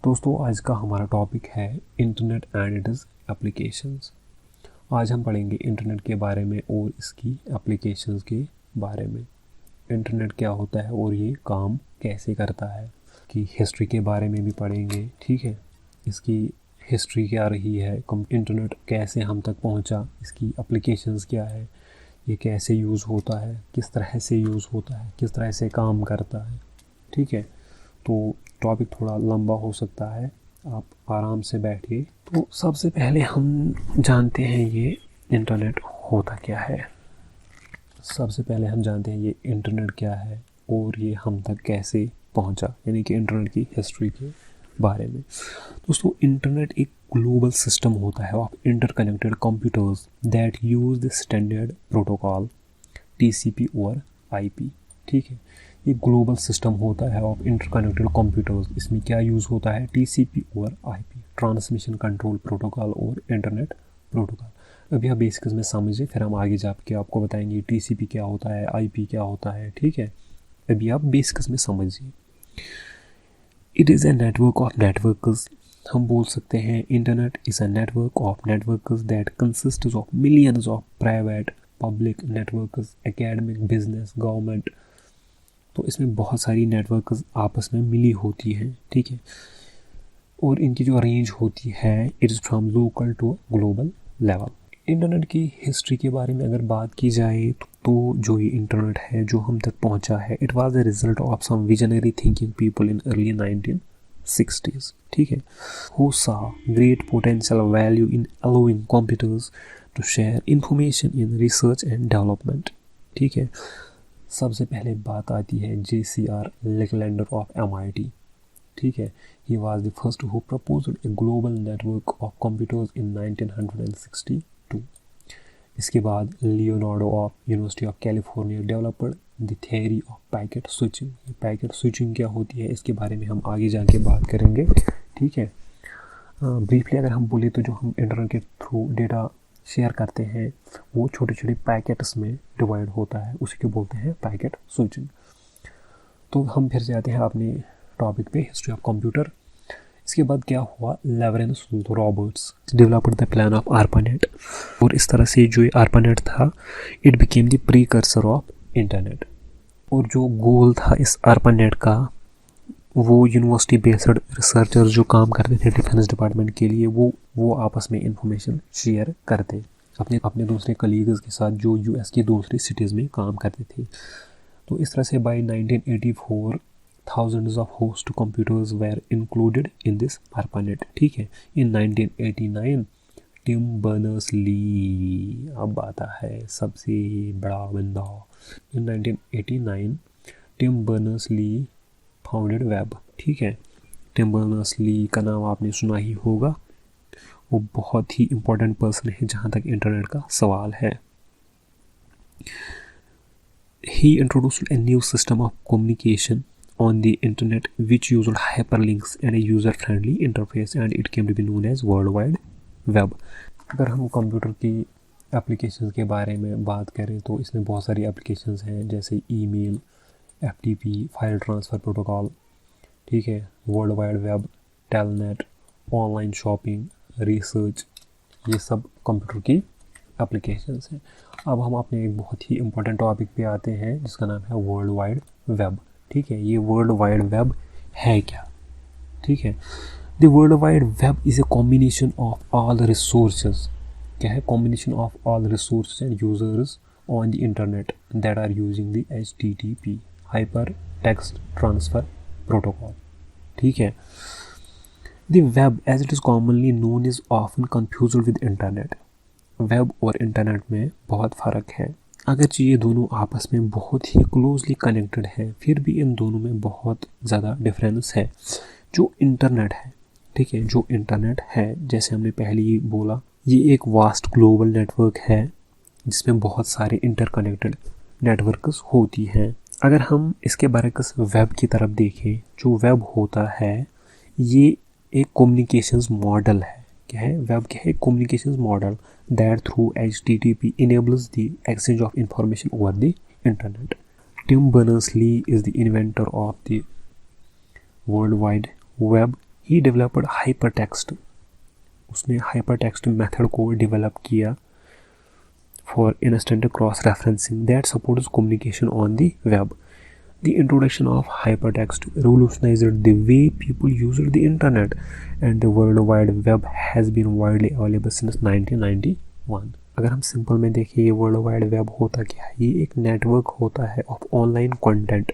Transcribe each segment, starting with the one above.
दोस्तों आज का हमारा टॉपिक है इंटरनेट एंड इट्स एप्लीकेशंस। आज हम पढ़ेंगे इंटरनेट के बारे में और इसकी एप्लीकेशंस के बारे में। इंटरनेट क्या होता है और ये काम कैसे करता है, कि हिस्ट्री के बारे में भी पढ़ेंगे। ठीक है, इसकी हिस्ट्री क्या रही है, इंटरनेट कैसे हम तक पहुंचा, इसकी एप्लीकेशंस क्या है, ये कैसे यूज़ होता है, किस तरह से यूज़ होता है, किस तरह से काम करता है। ठीक है, तो टॉपिक थोड़ा लंबा हो सकता है, आप आराम से बैठिए। तो सबसे पहले हम जानते हैं ये इंटरनेट होता क्या है। सबसे पहले हम जानते हैं ये इंटरनेट क्या है और ये हम तक कैसे पहुंचा, यानी कि इंटरनेट की हिस्ट्री के बारे में। दोस्तों इंटरनेट एक ग्लोबल सिस्टम होता है of interconnected computers that use the standard protocol TCP और IP। ठीक है, ये ग्लोबल सिस्टम होता है ऑफ इंटरकनेक्टेड कंप्यूटर्स। इसमें क्या यूज़ होता है, TCP और IP, ट्रांसमिशन कंट्रोल प्रोटोकॉल और इंटरनेट प्रोटोकॉल। अभी आप बेसिक्स में समझिए, फिर हम आगे जाके आपको बताएंगे TCP क्या होता है, IP क्या होता है। ठीक है, अभी आप बेसिक्स में समझिए। It is a network of networks. हम बोल सकते हैं internet is a network of networks that consist of millions of private public networks, academic, business, government. तो इसमें बहुत सारी नेटवर्क्स आपस में मिली होती हैं। ठीक है, और इनकी जो रेंज होती है it is from local to global level. Internet की हिस्ट्री के बारे में अगर बात की जाए तो जो ये इंटरनेट है जो हम तक पहुंचा है, it was the result of some visionary thinking people in early 1960s। ठीक है, who saw great potential value in allowing computers to share information in research and development। ठीक है, सबसे पहले बात आती है JCR लेगलैंडर ऑफ MIT। ठीक है, he was the first who proposed a global network of computers in 1962। इसके बाद Leonardo of university of California developed the theory of packet switching. ये पैकेट स्विचिंग क्या होती है इसके बारे में हम आगे जाके बात करेंगे। ठीक है, ब्रीफली अगर हम बोले तो जो हम इंटरनेट के थ्रू डेटा शेयर करते हैं वो छोटे छोटे पैकेट्स में डिवाइड होता है, उसी को बोलते हैं पैकेट स्विचिंग। तो हम फिर से आते हैं अपने टॉपिक पे, हिस्ट्री ऑफ कंप्यूटर। इसके बाद क्या हुआ, Lawrence Roberts developed the plan of ARPANET, और इस तरह से जो ARPANET था it became the precursor of internet. और जो गोल था इस ARPANET का, वो यूनिवर्सिटी बेस्ड रिसर्चर्स जो काम करते थे डिफेंस डिपार्टमेंट के लिए, वो आपस में इंफॉर्मेशन शेयर करते अपने दूसरे कलीग्स के साथ जो US की दूसरी सिटीज़ में काम करते थे। तो इस तरह से bye 1984 thousands of host computers were included in this ARPANET। ठीक है, इन 1989 टिम बर्नर्स-ली, अब आता है सबसे बड़ा बंदा। इन 1989 टिम बर्नर्स-ली फाउंडेड वेब। ठीक है, टिम बर्नर्स-ली का नाम आपने सुना ही होगा, वो बहुत ही इम्पोर्टेंट पर्सन है जहाँ तक इंटरनेट का सवाल है। He introduced a new system of communication on the internet which used hyperlinks and a user-friendly interface, and it came to be known as World Wide Web। अगर हम कंप्यूटर की applications के बारे में बात करें तो इसमें बहुत सारी एप्लीकेशंस हैं, जैसे email, FTP, file transfer protocol. ठीक है, world wide web, telnet, online shopping, research, ये सब कंप्यूटर की एप्लीकेशंस हैं। अब हम अपने एक बहुत ही इम्पोर्टेंट टॉपिक पे आते हैं जिसका नाम है वर्ल्ड वाइड वेब। ठीक है, ये वर्ल्ड वाइड वेब है क्या। ठीक है, the world wide web is a combination of all resources. क्या है, combination of all resources and users on the internet that are using the HTTP, hyper text transfer protocol. ठीक है, the web as it is commonly known is often confused with internet. Web और internet में बहुत फ़र्क है, अगरचे ये दोनों आपस में बहुत ही क्लोजली कनेक्टेड है, फिर भी इन दोनों में बहुत ज़्यादा डिफरेंस है। जो इंटरनेट है, ठीक है, जो इंटरनेट है जैसे हमने पहले ही बोला, ये एक वास्ट ग्लोबल नेटवर्क है जिसमें बहुत सारे इंटरकनेक्टेड नेटवर्क्स होती हैं। अगर हम इसके बरक्स वेब की तरफ देखें, जो वेब होता है ये एक कम्युनिकेशंस मॉडल है। क्या है, वेब क्या है, communications model that through HTTP enables the exchange of information over the internet। Tim Berners-Lee is the inventor of the World Wide Web। He developed hyper text, उसने हाइपर टेक्स्ट मेथड को develop किया for instant cross referencing that supports communication on the web. The introduction of hypertext revolutionized the way people used the internet, and the World Wide Web has been widely available since 1991. अगर हम simple में देखें ये world wide web होता क्या है, ये एक नेटवर्क होता है ऑफ ऑनलाइन कंटेंट.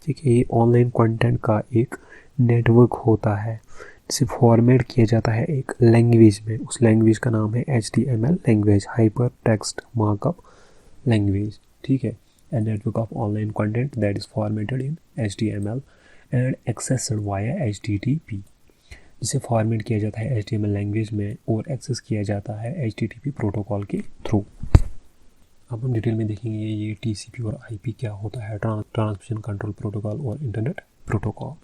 ठीक है, ये ऑनलाइन कंटेंट का एक नेटवर्क होता है जिसे फॉर्मेट किया जाता है एक लैंग्वेज में. उस लैंग्वेज का नाम है HTML language, hyper text markup language. ठीक है, a network of online content that is formatted in HTML and accessed via HTTP, जिसे फॉर्मेट किया जाता है HTML लैंग्वेज में और एक्सेस किया जाता है HTTP प्रोटोकॉल के थ्रू. अब हम डिटेल में देखेंगे ये TCP और IP क्या होता है, ट्रांसमिशन कंट्रोल प्रोटोकॉल और इंटरनेट प्रोटोकॉल.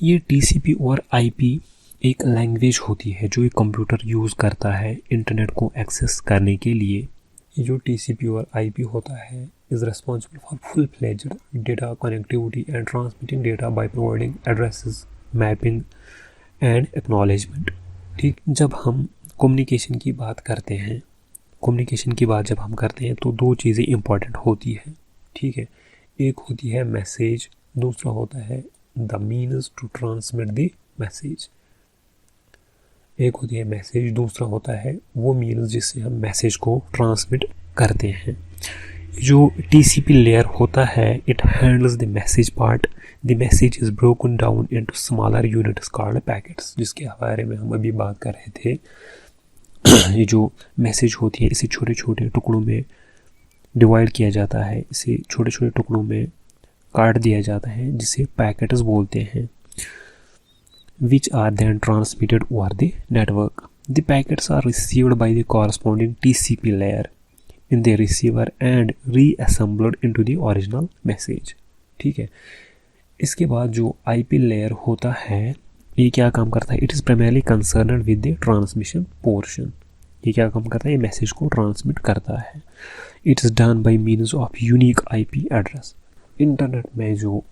ये TCP और IP एक लैंग्वेज होती है जो एक कंप्यूटर यूज़ करता है इंटरनेट को एक्सेस करने के लिए. ये जो TCP और IP होता है is responsible for full-fledged data connectivity and transmitting data by providing addresses, mapping and acknowledgement. ठीक, जब हम कम्युनिकेशन की बात करते हैं, कम्युनिकेशन की बात जब हम करते हैं तो दो चीज़ें इंपॉर्टेंट होती है. ठीक है, एक होती है मैसेज, दूसरा होता है the means to transmit the message. एक होती है मैसेज, दूसरा होता है वो मीन्स जिससे हम मैसेज को ट्रांसमिट करते हैं. जो TCP लेयर होता है it handles the message part. The message is broken down into smaller units called packets, जिसके बारे में हम अभी बात कर रहे थे. ये जो मैसेज होती है इसे छोटे छोटे टुकड़ों में डिवाइड किया जाता है, इसे छोटे छोटे टुकड़ों में काट दिया जाता है जिसे पैकेट्स बोलते हैं, which are then transmitted over the network. The packets are received by the corresponding TCP layer in the receiver and reassembled into the original message. ठीक है, इसके बाद जो IP लेयर होता है ये क्या काम करता है, it is primarily concerned with the transmission portion. ये क्या काम करता है, ये मैसेज को ट्रांसमिट करता है. It is done by means of unique IP address. Internet में जो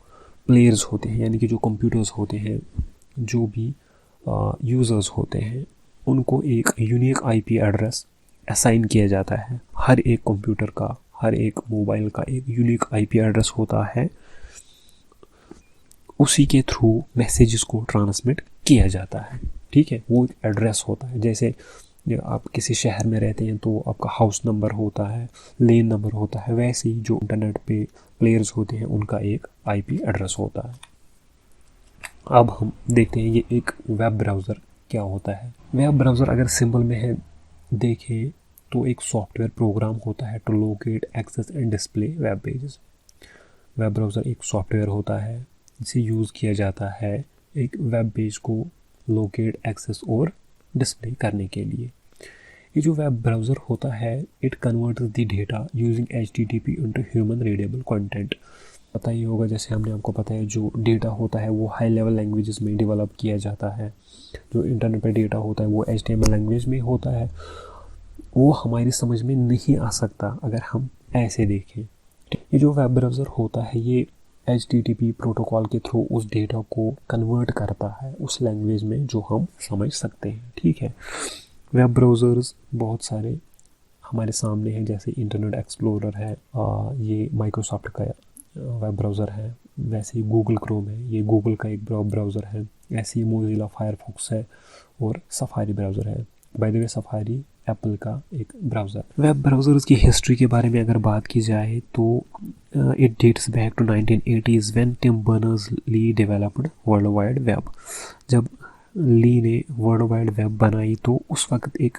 प्लेयर्स होते हैं यानी कि जो कंप्यूटर्स होते हैं, जो भी यूज़र्स होते हैं, उनको एक यूनिक IP एड्रेस असाइन किया जाता है. हर एक कंप्यूटर का, हर एक मोबाइल का एक यूनिक IP एड्रेस होता है, उसी के थ्रू मैसेजेस को ट्रांसमिट किया जाता है. ठीक है, वो एक एड्रेस होता है. जैसे आप किसी शहर में रहते हैं तो आपका हाउस नंबर होता है, लेन नंबर होता है, वैसे ही जो इंटरनेट पे प्लेयर्स होते हैं उनका एक IP एड्रेस होता है. अब हम देखते हैं ये एक वेब ब्राउज़र क्या होता है. वेब ब्राउज़र अगर सिंपल में है देखें तो एक सॉफ्टवेयर प्रोग्राम होता है to locate, access and display web pages. Web browser एक सॉफ्टवेयर होता है जिसे यूज़ किया जाता है एक वेब पेज को लोकेट, एक्सेस और डिस्प्ले करने के लिए. ये जो वेब ब्राउज़र होता है it converts the data using HTTP into human readable content. पता ही होगा, जैसे हमने आपको पता है जो डेटा होता है वो हाई लेवल लैंग्वेजेस में डेवलप किया जाता है. जो इंटरनेट पे डेटा होता है वो HTML लैंग्वेज में होता है. वो हमारी समझ में नहीं आ सकता अगर हम ऐसे देखें. ये जो वेब ब्राउज़र होता है ये HTTP प्रोटोकॉल के थ्रू उस डेटा को कन्वर्ट करता है उस लैंग्वेज में जो हम समझ सकते हैं. ठीक है, वेब ब्राउज़र्स बहुत सारे हमारे सामने हैं, जैसे इंटरनेट एक्सप्लोरर है, ये माइक्रोसॉफ्ट का वेब ब्राउज़र है. वैसे ही गूगल क्रोम है, ये गूगल का एक ब्राउज़र है. ऐसे ही मोज़िला फायरफॉक्स है और सफारी ब्राउज़र है. By the way Safari Apple का एक ब्राउज़र. वेब ब्राउज़र्स की हिस्ट्री के बारे में अगर बात की जाए तो it dates back to 1980s when Tim Berners-Lee developed world wide web. जब ली ने वर्ल्ड वाइड वेब बनाई तो उस वक्त एक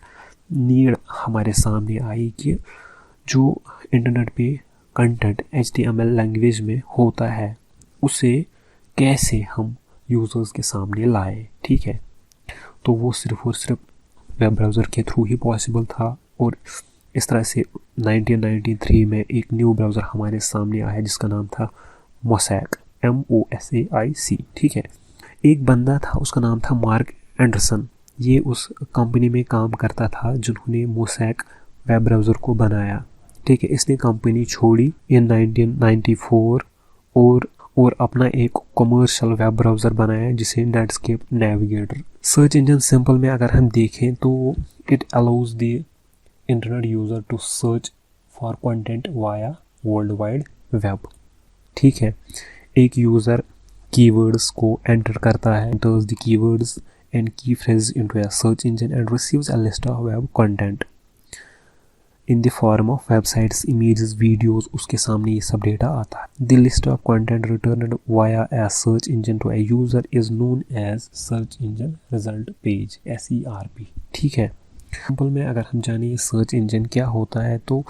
नीड हमारे सामने आई कि जो इंटरनेट पे कंटेंट HTML लैंग्वेज में होता है उसे कैसे हम यूज़र्स के सामने लाए. ठीक है, तो वो सिर्फ और सिर्फ वेब ब्राउज़र के थ्रू ही पॉसिबल था. और इस तरह से 1993 में एक न्यू ब्राउज़र हमारे सामने आया जिसका नाम था मोसैक, MOSAIC. ठीक है, एक बंदा था उसका नाम था मार्क एंडरसन. ये उस कंपनी में काम करता था जिन्होंने मोसैक वेब ब्राउज़र को बनाया. ठीक है, इसने कंपनी छोड़ी इन 1994 और और अपना एक कमर्शियल वेब ब्राउज़र बनाया है जिसे Netscape Navigator. Search engine simple में अगर हम देखें तो it allows the internet user to search for content via world wide web. ठीक है, एक यूज़र कीवर्ड्स को एंटर करता है, enters the keywords and key phrases into a search engine and receives a list of web content in the form of websites, images, videos। उसके सामने ये सब डेटा आता है। The list of content returned via a search engine to a user is known as search engine result page, SERP। ठीक है, simple में अगर हम जाने ये सर्च इंजन क्या होता है तो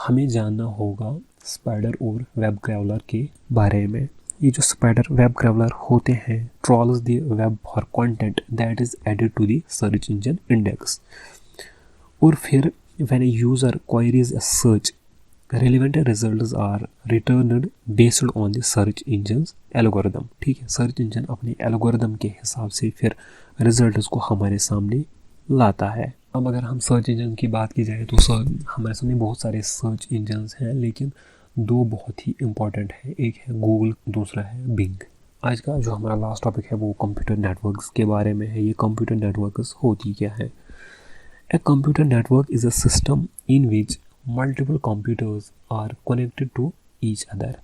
हमें जानना होगा स्पाइडर और वेब क्रैवलर के बारे में। ये जो स्पाइडर वेब क्रैवलर होते हैं trawls the web for content that is added to the search engine index. और फिर when a user queries a search relevant results are returned based on the search engine's algorithm। ठीक है, search engine अपने algorithm के हिसाब से फिर results को हमारे सामने लाता है। अब अगर हम सर्च इंजन की बात की जाए तो हमारे सामने बहुत सारे सर्च इंजन्स हैं, लेकिन दो बहुत ही इम्पॉर्टेंट है, एक है गूगल, दूसरा है बिंग। आज का जो हमारा लास्ट टॉपिक है वो कंप्यूटर नेटवर्क्स के बारे में है। ये कंप्यूटर नेटवर्क्स होती क्या है? A computer network is a system in which multiple computers are connected to each other.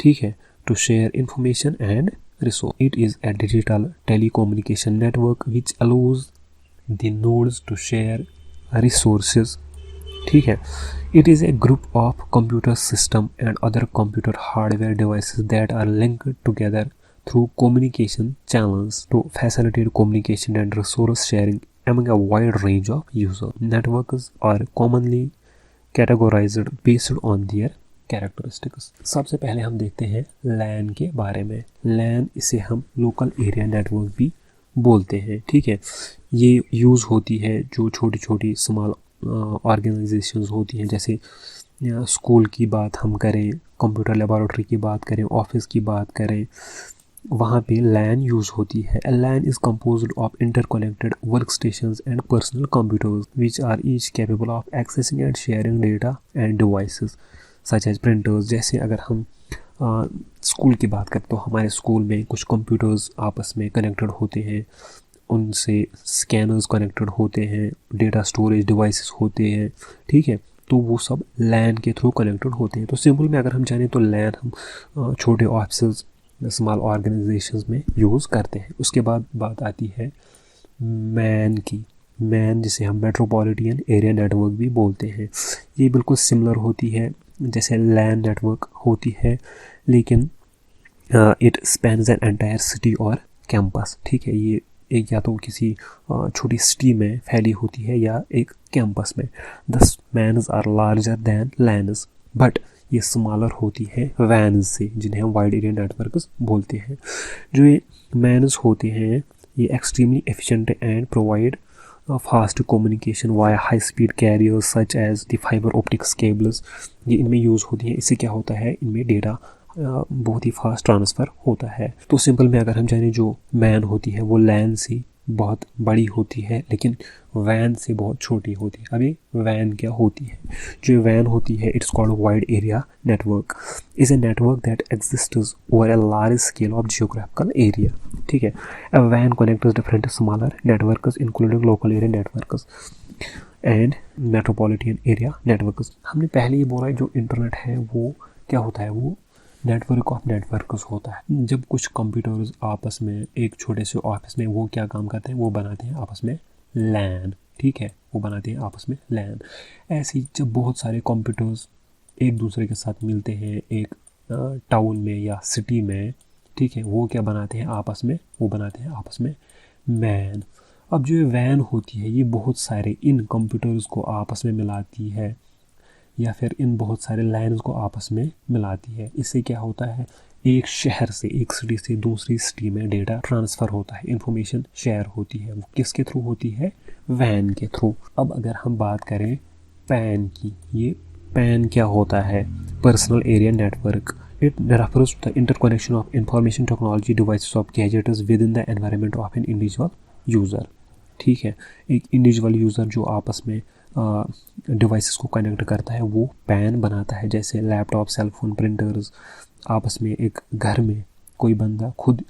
ठीक है, to share information and resource. It is a digital telecommunication network which allows the nodes to share resources। ठीक है, it is a group of computer system and other computer hardware devices that are linked together through communication channels to facilitate communication and resource sharing among a wide range of users। Networks are commonly categorized based on their characteristics. सबसे पहले हम देखते हैं लैन के बारे में। लैन, इसे हम लोकल एरिया नेटवर्क भी बोलते हैं। ठीक है, ये यूज़ होती है जो छोटी छोटी स्मॉल ऑर्गेनाइजेशंस होती हैं, जैसे स्कूल की बात हम करें, कंप्यूटर लेबोरेटरी की बात करें, ऑफिस की बात करें, वहाँ पे लैन यूज़ होती है। A LAN is composed of interconnected workstations and personal computers which are each capable of accessing and sharing data and devices such as printers। जैसे अगर हम स्कूल की बात करें तो हमारे स्कूल में कुछ कंप्यूटर्स आपस में कनेक्टेड होते हैं, उनसे स्कैनर्स कनेक्टेड होते हैं, डेटा स्टोरेज डिवाइसेस होते हैं। ठीक है, तो वो सब लैन के थ्रू कनेक्टेड होते हैं। तो सिंपल में अगर हम जानें तो लैन हम छोटे ऑफिस, स्मॉल ऑर्गेनाइजेशंस में यूज़ करते हैं। उसके बाद बात आती है मैन की। मैन, जिसे हम मेट्रोपॉलिटन एरिया नेटवर्क भी बोलते हैं, ये बिल्कुल सिमिलर होती है जैसे लैन नेटवर्क होती है, लेकिन it spans an entire city और कैंपस। ठीक है, ये एक या तो किसी छोटी सिटी में फैली होती है या एक कैंपस में। Thus MANs are larger than LANs, but ये स्मॉलर होती है वैन्स से, जिन्हें हम वाइड एरिया नेटवर्क्स बोलते हैं। जो ये मैन्स होते हैं ये extremely efficient and provide fast communication via high speed carriers such as the fibre optics cables. ये इनमें यूज़ होती हैं। इससे क्या होता है, इनमें डेटा बहुत ही फास्ट ट्रांसफ़र होता है। तो सिंपल में अगर हम जानें, जो मैन होती है वो लैन से बहुत बड़ी होती है, लेकिन वैन से बहुत छोटी होती है। अभी वैन क्या होती है? जो वैन होती है, it's called wide area network, is a network that exists over a large scale of geographical area. ठीक है, ए वैन connects different smaller networks including local area networks and metropolitan area networks. हमने पहले ही बोला जो इंटरनेट है वो क्या होता है, वो नेटवर्क ऑफ नेटवर्क्स होता है। जब कुछ कंप्यूटर्स आपस में एक छोटे से ऑफिस में वो क्या काम करते हैं, वो बनाते हैं आपस में लैन। ठीक है, वो बनाते हैं आपस में लैन। ऐसे ही जब बहुत सारे कंप्यूटर्स एक दूसरे के साथ मिलते हैं एक टाउन में या सिटी में, ठीक है, वो क्या बनाते हैं आपस में, वो बनाते हैं आपस में वैन। अब जो वैन होती है ये बहुत सारे इन कंप्यूटर्स को आपस में मिलाती है या फिर इन बहुत सारे लाइन्स को आपस में मिलाती है। इससे क्या होता है, एक शहर से, एक सिटी से दूसरी सिटी में डेटा ट्रांसफ़र होता है, इंफॉर्मेशन शेयर होती है। वो किसके थ्रू होती है? वैन के थ्रू। अब अगर हम बात करें पैन की, ये पैन क्या होता है? Personal area network. It refers to the interconnection of information technology devices of gadgets with in the environment of an individual user. ठीक है, एक इंडिविजुअल यूज़र जो आपस में डिवाइसेस को कनेक्ट करता है वो पैन बनाता है, जैसे लैपटॉप, सेलफोन, प्रिंटर्स, आपस में एक घर में कोई बंदा खुद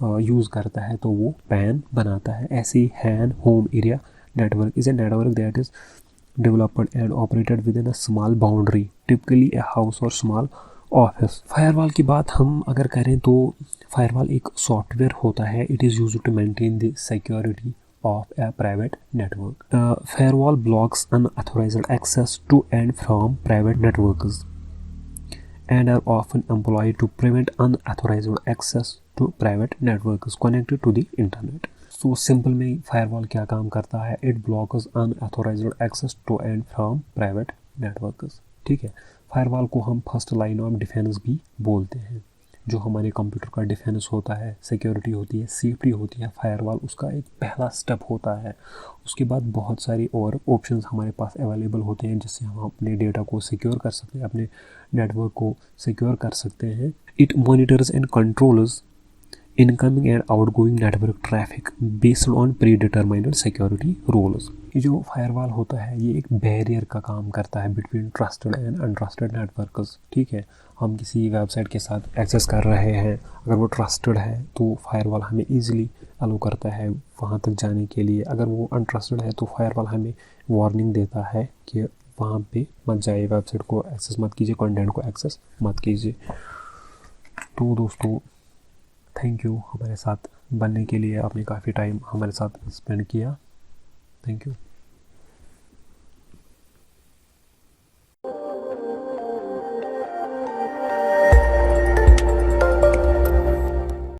यूज़ करता है तो वो पैन बनाता है। ऐसे ही HAN home area network is a network that is developed and operated within a small boundary, typically a house or small office। Firewall की बात हम अगर करें तो फायरवॉल एक सॉफ्टवेयर होता है। It is used to maintain the security of a private network। Firewall blocks unauthorized access to and from private networks and are often employed to prevent unauthorized access to private networks connected to the internet। So simple में firewall क्या काम करता है? It blocks unauthorised access to and from private networks. ठीक है, firewall को हम first line of defence भी बोलते हैं। जो हमारे कंप्यूटर का डिफेंस होता है, सिक्योरिटी होती है, सेफ्टी होती है, फायरवॉल उसका एक पहला स्टेप होता है। उसके बाद बहुत सारी और ऑप्शंस हमारे पास अवेलेबल होते हैं जिससे हम अपने डेटा को सिक्योर कर सकते हैं, अपने नेटवर्क को सिक्योर कर सकते हैं। It monitors and controls incoming and outgoing network traffic based on pre determined security rules. ये जो फायरवॉल होता है ये एक बैरियर का काम करता है between trusted and untrusted networks. ठीक है, हम किसी वेबसाइट के साथ एक्सेस कर रहे हैं, अगर वो ट्रस्टेड है तो फायरवॉल हमें ईजिली अलो करता है वहाँ तक जाने के लिए। अगर वो अनट्रस्टेड है तो फायरवॉल हमें वार्निंग देता है कि वहाँ पे मत जाइए, वेबसाइट को एक्सेस मत कीजिए, कंटेंट को एक्सेस मत कीजिए। तो दोस्तों थैंक यू हमारे साथ बनने के लिए। आपने काफ़ी टाइम हमारे साथ स्पेंड किया। Thank you.